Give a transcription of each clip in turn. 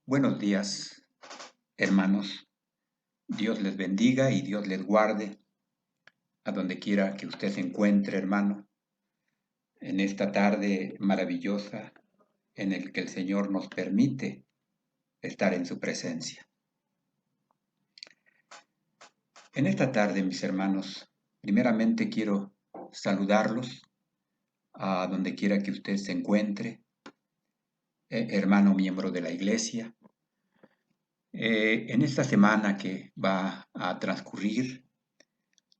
Buenos días, hermanos. Dios les bendiga y Dios les guarde a donde quiera que usted se encuentre, hermano, en esta tarde maravillosa en el que el Señor nos permite estar en su presencia. En esta tarde, mis hermanos, primeramente quiero saludarlos a donde quiera que usted se encuentre, hermano miembro de la iglesia. En esta semana que va a transcurrir,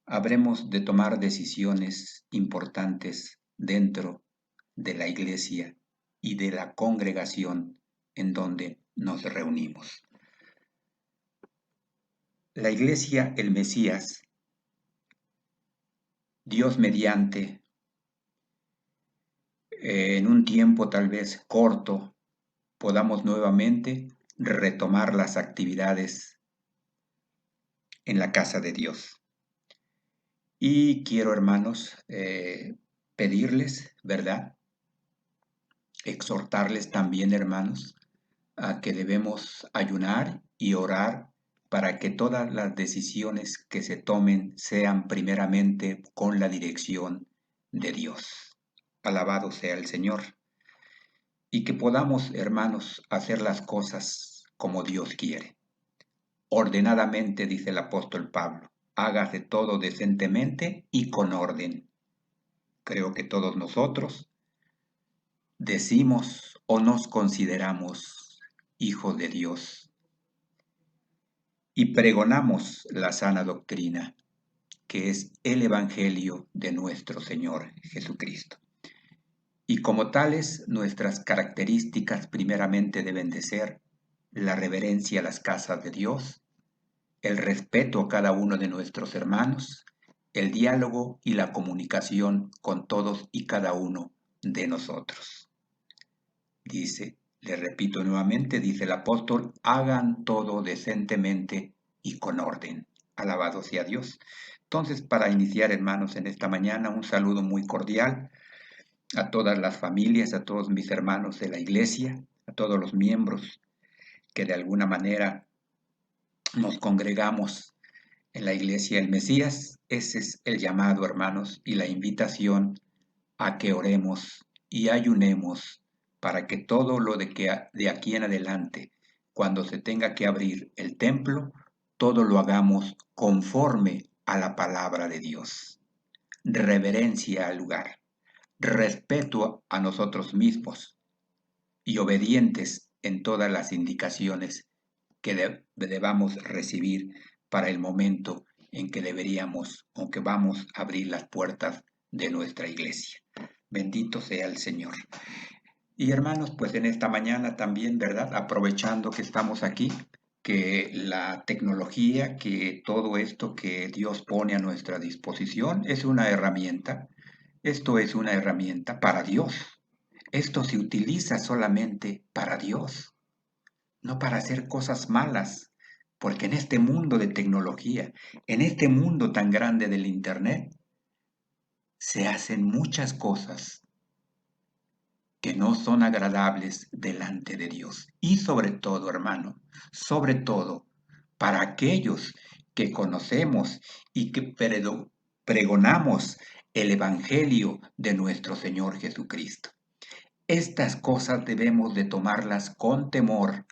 habremos de tomar decisiones importantes dentro de la iglesia y de la congregación en donde nos reunimos. La iglesia, el Mesías, Dios mediante, en un tiempo tal vez corto, podamos nuevamente retomar las actividades en la casa de Dios. Y quiero, hermanos, pedirles, ¿verdad? Exhortarles también, hermanos, a que debemos ayunar y orar para que todas las decisiones que se tomen sean primeramente con la dirección de Dios. Alabado sea el Señor. Y que podamos, hermanos, hacer las cosas como Dios quiere. Ordenadamente, dice el apóstol Pablo, hágase todo decentemente y con orden. Creo que todos nosotros decimos o nos consideramos hijos de Dios y pregonamos la sana doctrina, que es el Evangelio de nuestro Señor Jesucristo. Y como tales, nuestras características primeramente deben de ser la reverencia a las casas de Dios, el respeto a cada uno de nuestros hermanos, el diálogo y la comunicación con todos y cada uno de nosotros. Dice, le repito nuevamente, dice el apóstol, hagan todo decentemente y con orden. Alabado sea Dios. Entonces, para iniciar, hermanos, en esta mañana, un saludo muy cordial a todas las familias, a todos mis hermanos de la iglesia, a todos los miembros que de alguna manera nos congregamos en la iglesia del Mesías. Ese es el llamado, hermanos, y la invitación a que oremos y ayunemos para que todo lo de aquí en adelante, cuando se tenga que abrir el templo, todo lo hagamos conforme a la palabra de Dios. Reverencia al lugar, respeto a nosotros mismos y obedientes en todas las indicaciones que debamos recibir para el momento en que deberíamos o que vamos a abrir las puertas de nuestra iglesia. Bendito sea el Señor. Y hermanos, pues en esta mañana también, ¿verdad? Aprovechando que estamos aquí, que la tecnología, que todo esto que Dios pone a nuestra disposición es una herramienta. Esto es una herramienta para Dios. Esto se utiliza solamente para Dios, no para hacer cosas malas, porque en este mundo de tecnología, en este mundo tan grande del Internet, se hacen muchas cosas que no son agradables delante de Dios. Y sobre todo, hermano, sobre todo, para aquellos que conocemos y que pregonamos el Evangelio de nuestro Señor Jesucristo. Estas cosas debemos de tomarlas con temor,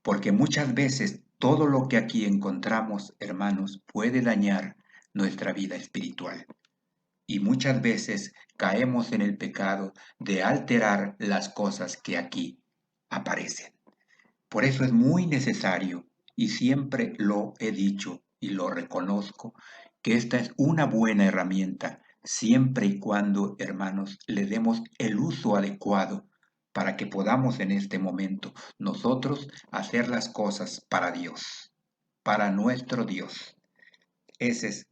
porque muchas veces todo lo que aquí encontramos, hermanos, puede dañar nuestra vida espiritual. Y muchas veces caemos en el pecado de alterar las cosas que aquí aparecen. Por eso es muy necesario, y siempre lo he dicho y lo reconozco, que esta es una buena herramienta, siempre y cuando, hermanos, le demos el uso adecuado para que podamos en este momento nosotros hacer las cosas para Dios, para nuestro Dios. Ese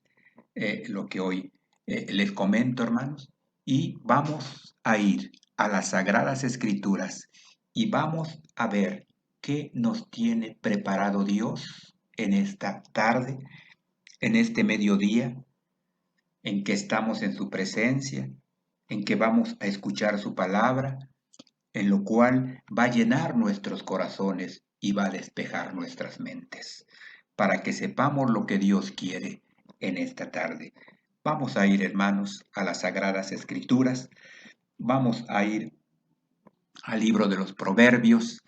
es lo que hoy les comento, hermanos, y vamos a ir a las Sagradas Escrituras y vamos a ver qué nos tiene preparado Dios en esta tarde, en este mediodía, en que estamos en su presencia, en que vamos a escuchar su palabra, en lo cual va a llenar nuestros corazones y va a despejar nuestras mentes, para que sepamos lo que Dios quiere en esta tarde. Vamos a ir, hermanos, a las Sagradas Escrituras. Vamos a ir al libro de los Proverbios,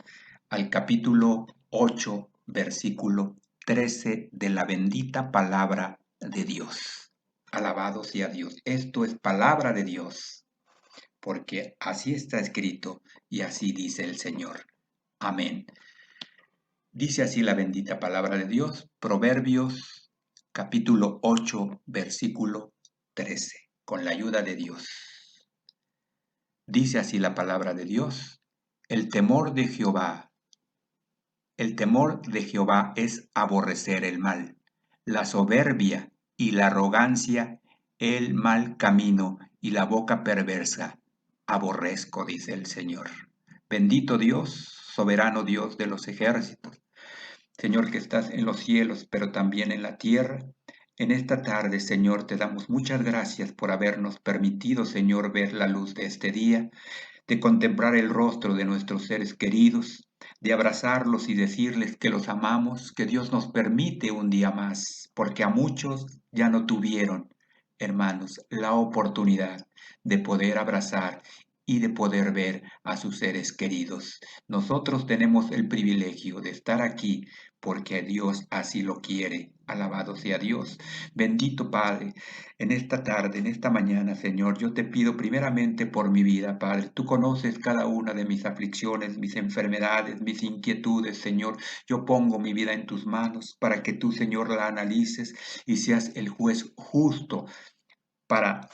al capítulo 8, versículo 13 de la bendita palabra de Dios. Alabado sea Dios. Esto es palabra de Dios, porque así está escrito y así dice el Señor. Amén. Dice así la bendita palabra de Dios, Proverbios capítulo 8, versículo 13, con la ayuda de Dios. Dice así la palabra de Dios, el temor de Jehová es aborrecer el mal, la soberbia y la arrogancia, el mal camino y la boca perversa. Aborrezco, dice el Señor. Bendito Dios, soberano Dios de los ejércitos, Señor que estás en los cielos, pero también en la tierra. En esta tarde, Señor, te damos muchas gracias por habernos permitido, Señor, ver la luz de este día, de contemplar el rostro de nuestros seres queridos, de abrazarlos y decirles que los amamos, que Dios nos permite un día más, porque a muchos ya no tuvieron, hermanos, la oportunidad de poder abrazar y de poder ver a sus seres queridos. Nosotros tenemos el privilegio de estar aquí porque Dios así lo quiere. Alabado sea Dios. Bendito Padre, en esta tarde, en esta mañana, Señor, yo te pido primeramente por mi vida, Padre. Tú conoces cada una de mis aflicciones, mis enfermedades, mis inquietudes, Señor. Yo pongo mi vida en tus manos para que tú, Señor, la analices y seas el juez justo para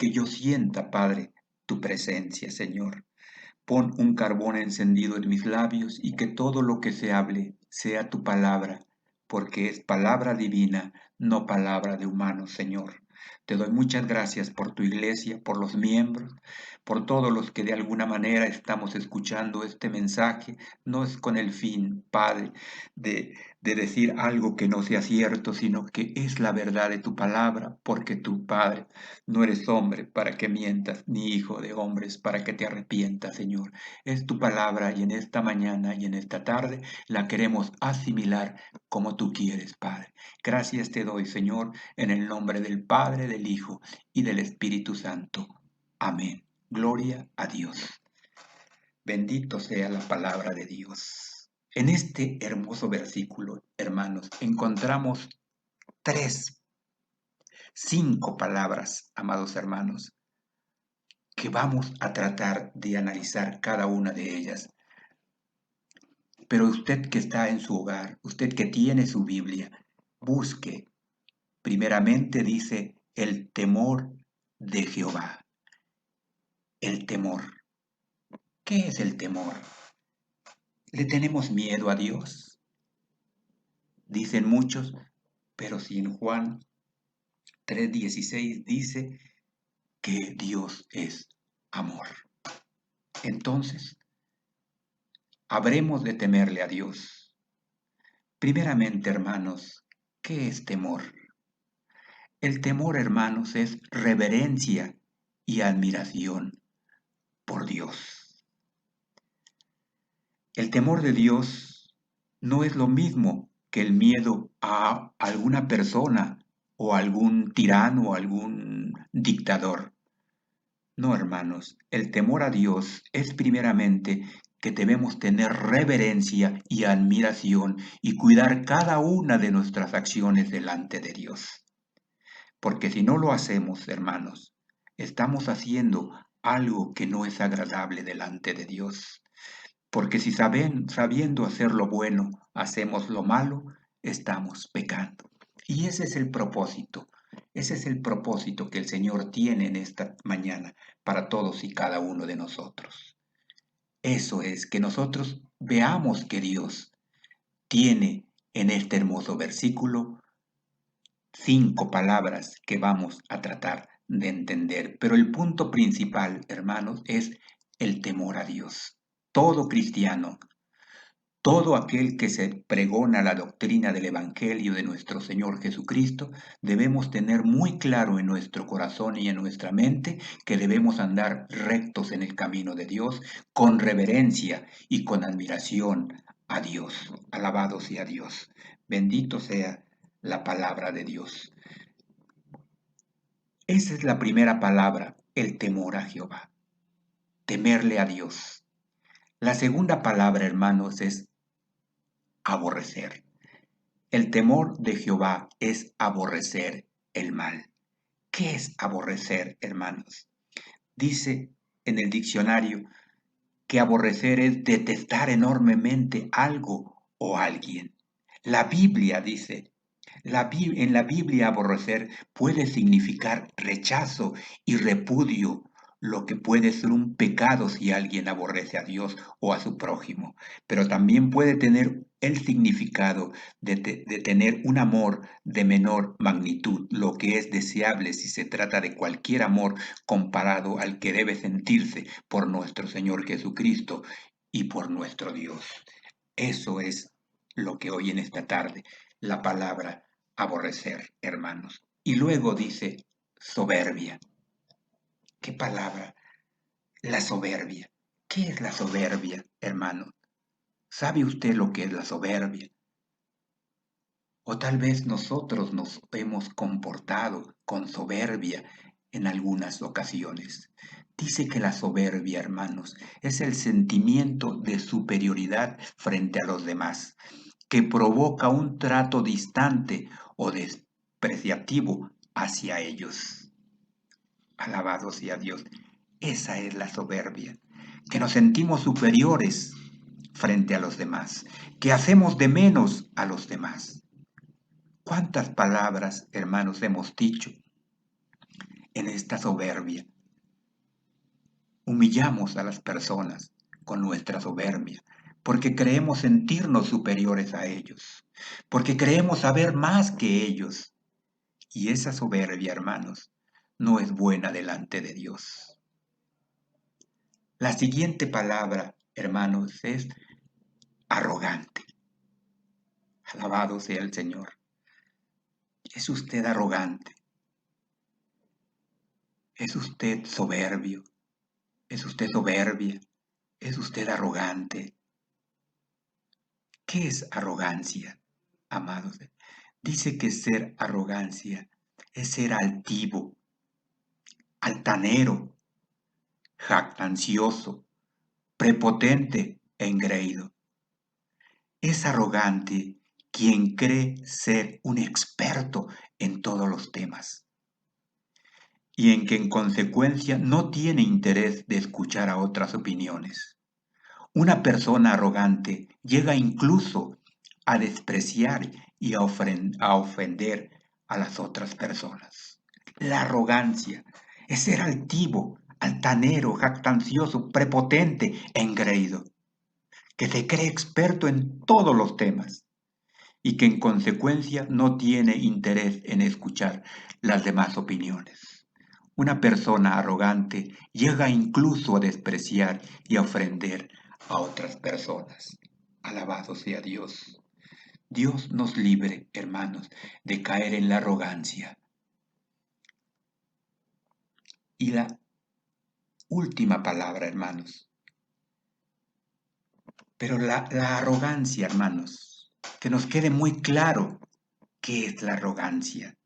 que yo sienta, Padre, tu presencia, Señor. Pon un carbón encendido en mis labios y que todo lo que se hable sea tu palabra, porque es palabra divina, no palabra de humano, Señor. Te doy muchas gracias por tu iglesia, por los miembros, por todos los que de alguna manera estamos escuchando este mensaje. No es con el fin, Padre, de decir algo que no sea cierto, sino que es la verdad de tu palabra, porque tú, Padre, no eres hombre para que mientas, ni hijo de hombres para que te arrepientas, Señor. Es tu palabra y en esta mañana y en esta tarde la queremos asimilar como tú quieres, Padre. Gracias te doy, Señor, en el nombre del Padre, del Hijo y del Espíritu Santo. Amén. Gloria a Dios. Bendito sea la palabra de Dios. En este hermoso versículo, hermanos, encontramos cinco palabras, amados hermanos, que vamos a tratar de analizar cada una de ellas. Pero usted que está en su hogar, usted que tiene su Biblia, busque. Primeramente dice el temor de Jehová. El temor. ¿Qué es el temor? ¿Le tenemos miedo a Dios? Dicen muchos, pero si en Juan 3:16 dice que Dios es amor. Entonces, habremos de temerle a Dios. Primeramente, hermanos, ¿qué es temor? El temor, hermanos, es reverencia y admiración por Dios. El temor de Dios no es lo mismo que el miedo a alguna persona o algún tirano o algún dictador. No, hermanos, el temor a Dios es primeramente que debemos tener reverencia y admiración y cuidar cada una de nuestras acciones delante de Dios. Porque si no lo hacemos, hermanos, estamos haciendo algo que no es agradable delante de Dios. Porque si sabiendo hacer lo bueno, hacemos lo malo, estamos pecando. Y ese es el propósito que el Señor tiene en esta mañana para todos y cada uno de nosotros. Eso es, que nosotros veamos que Dios tiene en este hermoso versículo cinco palabras que vamos a tratar de entender. Pero el punto principal, hermanos, es el temor a Dios. Todo cristiano, Todo aquel que se pregona la doctrina del Evangelio de nuestro Señor Jesucristo, debemos tener muy claro en nuestro corazón y en nuestra mente que debemos andar rectos en el camino de Dios, con reverencia y con admiración a Dios. Alabado sea Dios. Bendito sea la palabra de Dios. Esa es la primera palabra, el temor a Jehová, temerle a Dios. La segunda palabra, hermanos, es aborrecer. El temor de Jehová es aborrecer el mal. ¿Qué es aborrecer, hermanos? Dice en el diccionario que aborrecer es detestar enormemente algo o alguien. La Biblia dice, en la Biblia aborrecer puede significar rechazo y repudio, lo que puede ser un pecado si alguien aborrece a Dios o a su prójimo, pero también puede tener el significado de tener un amor de menor magnitud, lo que es deseable si se trata de cualquier amor comparado al que debe sentirse por nuestro Señor Jesucristo y por nuestro Dios. Eso es lo que hoy en esta tarde la palabra aborrecer, hermanos. Y luego dice soberbia. ¿Qué palabra? La soberbia. ¿Qué es la soberbia, hermano? ¿Sabe usted lo que es la soberbia? O tal vez nosotros nos hemos comportado con soberbia en algunas ocasiones. Dice que la soberbia, hermanos, es el sentimiento de superioridad frente a los demás, que provoca un trato distante o despreciativo hacia ellos. Alabado sea Dios. Esa es la soberbia, que nos sentimos superiores frente a los demás, que hacemos de menos a los demás. ¿Cuántas palabras, hermanos, hemos dicho en esta soberbia? Humillamos a las personas con nuestra soberbia, porque creemos sentirnos superiores a ellos, porque creemos saber más que ellos. Y esa soberbia, hermanos, no es buena delante de Dios. La siguiente palabra, hermanos, es arrogante. Alabado sea el Señor. ¿Es usted arrogante? ¿Es usted soberbio? ¿Es usted soberbia? ¿Es usted arrogante? ¿Qué es arrogancia, amados? Dice que ser arrogancia es ser altivo, altanero, jactancioso, prepotente e engreído. Es arrogante quien cree ser un experto en todos los temas y en que en consecuencia no tiene interés de escuchar a otras opiniones. Una persona arrogante llega incluso a despreciar y a ofender a las otras personas. La arrogancia es ser altivo, altanero, jactancioso, prepotente e engreído, que se cree experto en todos los temas y que en consecuencia no tiene interés en escuchar las demás opiniones. Una persona arrogante llega incluso a despreciar y a ofender a otras personas. Alabado sea Dios. Dios nos libre, hermanos, de caer en la arrogancia. Y la última palabra, hermanos. Pero la arrogancia, hermanos, que nos quede muy claro qué es la arrogancia.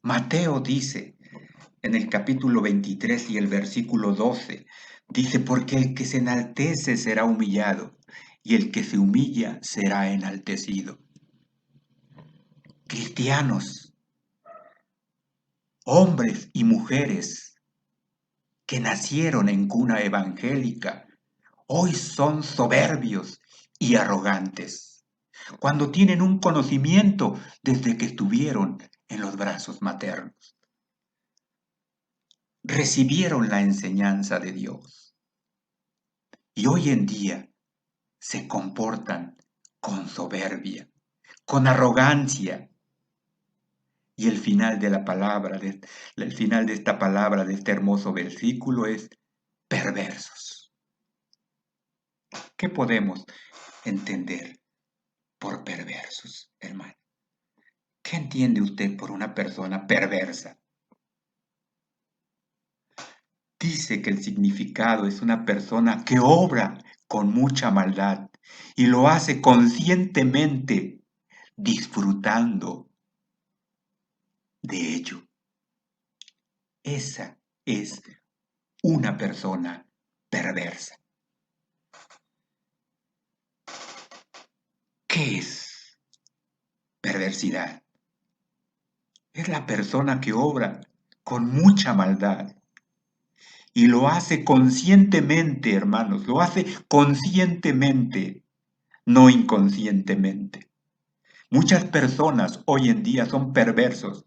Mateo dice en el capítulo 23 y el versículo 12, dice, porque el que se enaltece será humillado, y el que se humilla será enaltecido. Cristianos, hombres y mujeres que nacieron en cuna evangélica, hoy son soberbios y arrogantes, cuando tienen un conocimiento desde que estuvieron en los brazos maternos. Recibieron la enseñanza de Dios y hoy en día se comportan con soberbia, con arrogancia. Y el final de la palabra, el final de esta palabra, de este hermoso versículo es perversos. ¿Qué podemos entender por perversos, hermano. ¿Qué entiende usted por una persona perversa? Dice que el significado es una persona que obra con mucha maldad y lo hace conscientemente, disfrutando de ello. Esa es una persona perversa. ¿Qué es perversidad? Es la persona que obra con mucha maldad y lo hace conscientemente, hermanos, lo hace conscientemente, no inconscientemente. Muchas personas hoy en día son perversos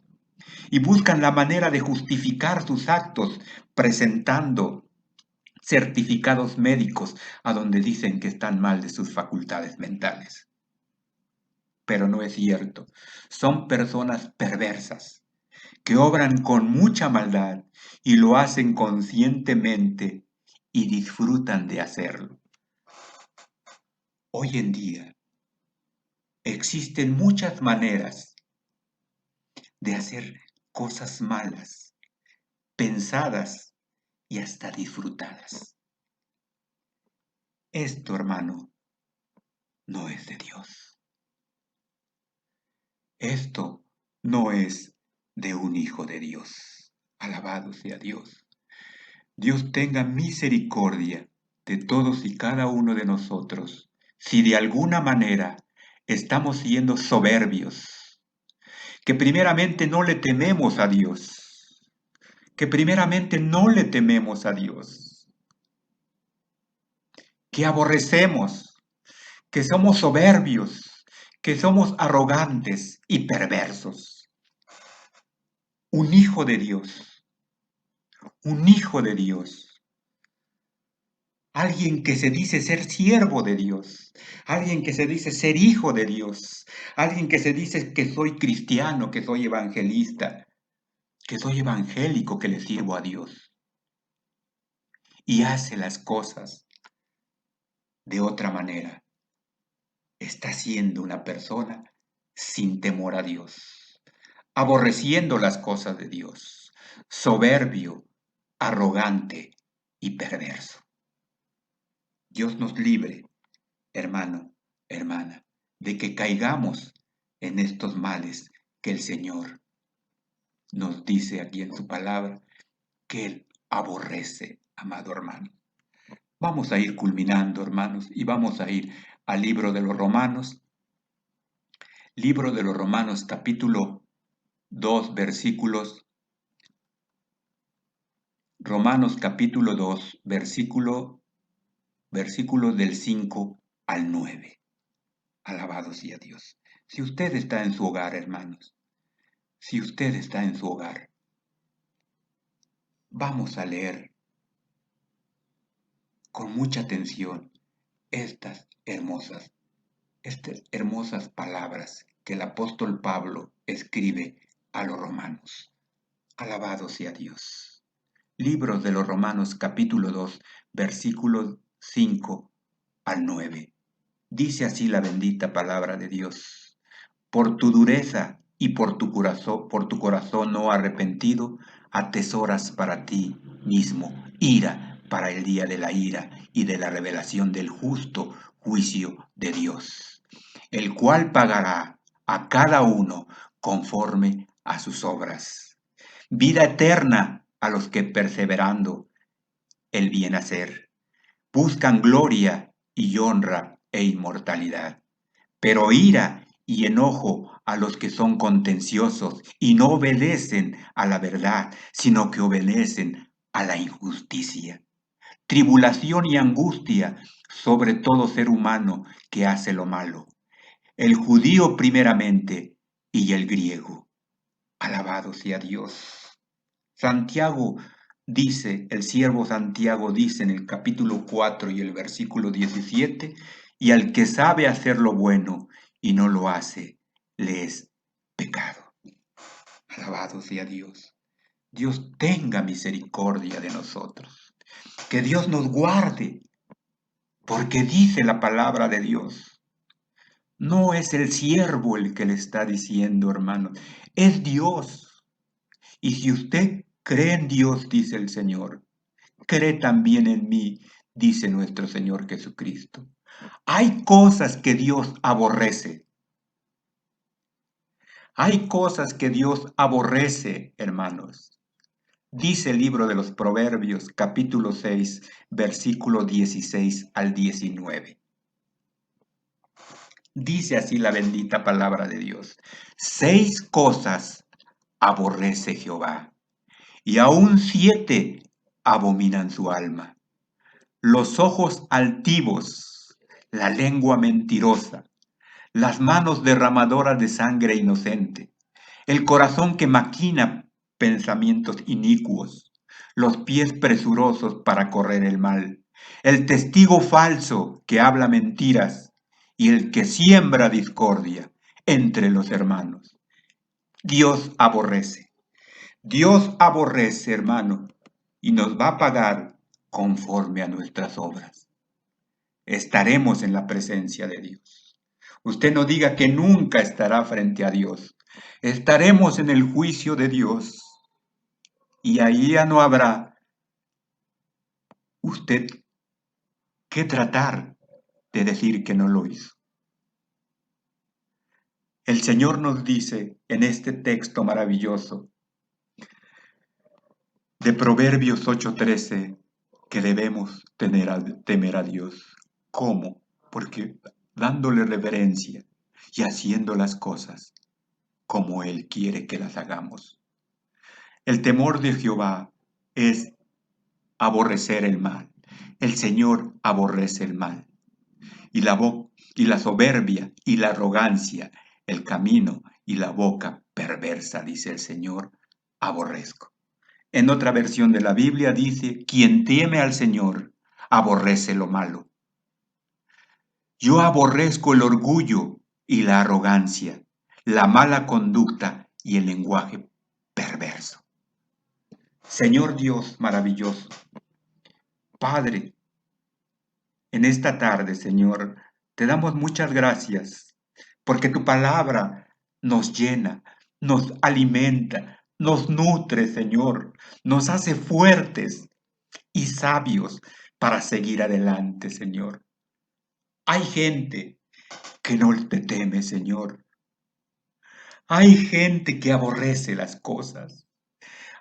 y buscan la manera de justificar sus actos presentando certificados médicos a donde dicen que están mal de sus facultades mentales. Pero no es cierto. Son personas perversas que obran con mucha maldad y lo hacen conscientemente y disfrutan de hacerlo. Hoy en día existen muchas maneras de hacer cosas malas, pensadas y hasta disfrutadas. Esto, hermano, no es de Dios. Esto no es de un hijo de Dios. Alabado sea Dios. Dios tenga misericordia de todos y cada uno de nosotros, si de alguna manera estamos siendo soberbios, que primeramente no le tememos a Dios, que primeramente no le tememos a Dios, que aborrecemos, que somos soberbios, que somos arrogantes y perversos. Un hijo de Dios, un hijo de Dios. Alguien que se dice ser siervo de Dios, alguien que se dice ser hijo de Dios, alguien que se dice que soy cristiano, que soy evangelista, que soy evangélico, que le sirvo a Dios y hace las cosas de otra manera. Está siendo una persona sin temor a Dios, aborreciendo las cosas de Dios, soberbio, arrogante y perverso. Dios nos libre, hermano, hermana, de que caigamos en estos males que el Señor nos dice aquí en su palabra, que Él aborrece, amado hermano. Vamos a ir culminando, hermanos, y vamos a ir al libro de los Romanos capítulo 2, Romanos capítulo 2, versículos del 5 al 9. Alabado sea Dios. Si usted está en su hogar, hermanos, si usted está en su hogar, vamos a leer con mucha atención estas hermosas palabras que el apóstol Pablo escribe a los romanos. Alabado sea Dios. Libros de los Romanos capítulo 2, versículos 5 al 9. Dice así la bendita palabra de Dios. Por tu dureza y por tu corazón no arrepentido, atesoras para ti mismo ira para el día de la ira y de la revelación del justo juicio de Dios, el cual pagará a cada uno conforme a sus obras. Vida eterna a los que perseverando el bien hacer, buscan gloria y honra e inmortalidad, pero ira y enojo a los que son contenciosos y no obedecen a la verdad, sino que obedecen a la injusticia. Tribulación y angustia sobre todo ser humano que hace lo malo, el judío primeramente y el griego. Alabado sea Dios. Santiago dice, el siervo Santiago dice en el capítulo 4 y el versículo 17, y al que sabe hacer lo bueno y no lo hace, le es pecado. Alabado sea Dios. Dios tenga misericordia de nosotros. Que Dios nos guarde, Porque dice la palabra de Dios. No es el siervo el que le está diciendo, hermano, es Dios. Y si usted cree en Dios, dice el Señor, cree también en mí, dice nuestro Señor Jesucristo. Hay cosas que Dios aborrece. Hay cosas que Dios aborrece, hermanos. Dice el libro de los Proverbios, capítulo 6, versículo 16 al 19. Dice así la bendita palabra de Dios. 6 cosas aborrece Jehová, y aún 7 abominan su alma: los ojos altivos, la lengua mentirosa, las manos derramadoras de sangre inocente, el corazón que maquina pensamientos inicuos, los pies presurosos para correr el mal, el testigo falso que habla mentiras y el que siembra discordia entre los hermanos. Dios aborrece, hermano, y nos va a pagar conforme a nuestras obras. Estaremos en la presencia de Dios. Usted no diga que nunca estará frente a Dios. Estaremos en el juicio de Dios y ahí ya no habrá usted que tratar de decir que no lo hizo. El Señor nos dice en este texto maravilloso de Proverbios 8:13 que debemos temer a Dios. ¿Cómo? Porque dándole reverencia y haciendo las cosas como Él quiere que las hagamos. El temor de Jehová es aborrecer el mal. El Señor aborrece el mal. Y la soberbia y la arrogancia, el camino y la boca perversa, dice el Señor, aborrezco. En otra versión de la Biblia dice, quien teme al Señor aborrece lo malo. Yo aborrezco el orgullo y la arrogancia, la mala conducta y el lenguaje perverso. Señor Dios maravilloso, Padre, en esta tarde, Señor, te damos muchas gracias porque tu palabra nos llena, nos alimenta, nos nutre, Señor, nos hace fuertes y sabios para seguir adelante, Señor. Hay gente que no te teme, Señor. Hay gente que aborrece las cosas.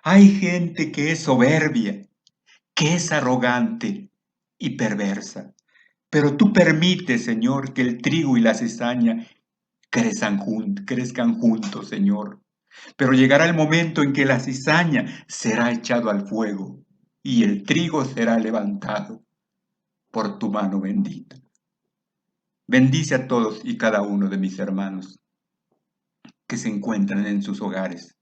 Hay gente que es soberbia, que es arrogante y perversa. Pero tú permites, Señor, que el trigo y la cizaña crezcan juntos, Señor. Pero llegará el momento en que la cizaña será echado al fuego y el trigo será levantado por tu mano bendita. Bendice a todos y cada uno de mis hermanos que se encuentran en sus hogares.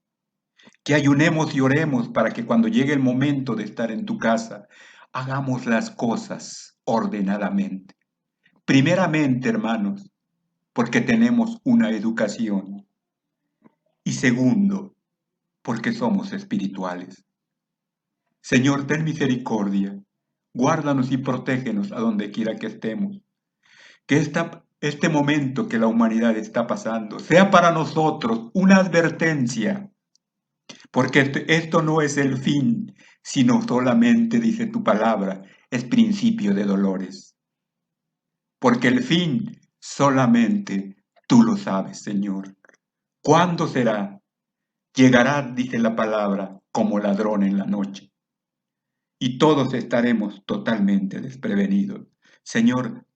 Que ayunemos y oremos para que cuando llegue el momento de estar en tu casa, hagamos las cosas ordenadamente. Primeramente, hermanos, porque tenemos una educación. Y segundo, porque somos espirituales. Señor, ten misericordia. Guárdanos y protégenos a donde quiera que estemos. Que este momento que la humanidad está pasando sea para nosotros una advertencia. Porque esto no es el fin, sino solamente, dice tu palabra, es principio de dolores. Porque el fin solamente tú lo sabes, Señor. ¿Cuándo será? Llegará, dice la palabra, como ladrón en la noche. Y todos estaremos totalmente desprevenidos. Señor,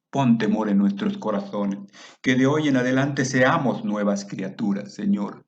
pon temor en nuestros corazones, que de hoy en adelante seamos nuevas criaturas, Señor.